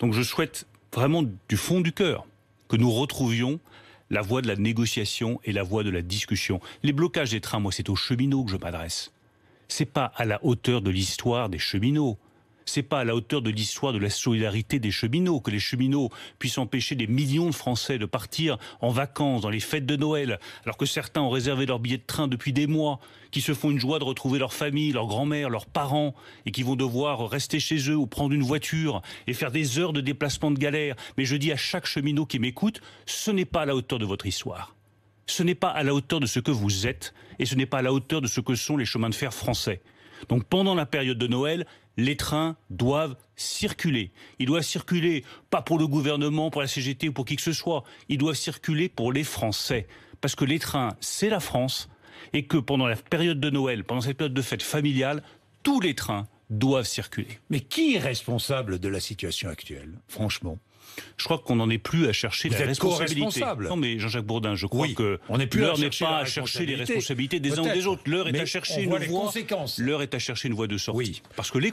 Donc je souhaite vraiment du fond du cœur que nous retrouvions la voie de la négociation et la voie de la discussion. Les blocages des trains, moi, c'est aux cheminots que je m'adresse. C'est pas à la hauteur de l'histoire des cheminots. C'est pas à la hauteur de l'histoire de la solidarité des cheminots, que les cheminots puissent empêcher des millions de Français de partir en vacances dans les fêtes de Noël, alors que certains ont réservé leur billet de train depuis des mois, qui se font une joie de retrouver leur famille, leur grand-mère, leurs parents, et qui vont devoir rester chez eux ou prendre une voiture et faire des heures de déplacement de galère. Mais je dis à chaque cheminot qui m'écoute, ce n'est pas à la hauteur de votre histoire. Ce n'est pas à la hauteur de ce que vous êtes, et ce n'est pas à la hauteur de ce que sont les chemins de fer français. Donc pendant la période de Noël, les trains doivent circuler. Ils doivent circuler, pas pour le gouvernement, pour la CGT ou pour qui que ce soit. Ils doivent circuler pour les Français. Parce que les trains, c'est la France. Et que pendant la période de Noël, pendant cette période de fête familiale, tous les trains doivent circuler. Mais qui est responsable de la situation actuelle, franchement? Je crois qu'on n'en est plus à chercher Vous la êtes responsabilité. co-responsable. Non mais Jean-Jacques Bourdin, je crois que l'heure n'est pas à chercher les responsabilités des uns ou des autres. L'heure est à chercher une voie. L'heure est à chercher une voie de sortie. Oui. Parce que les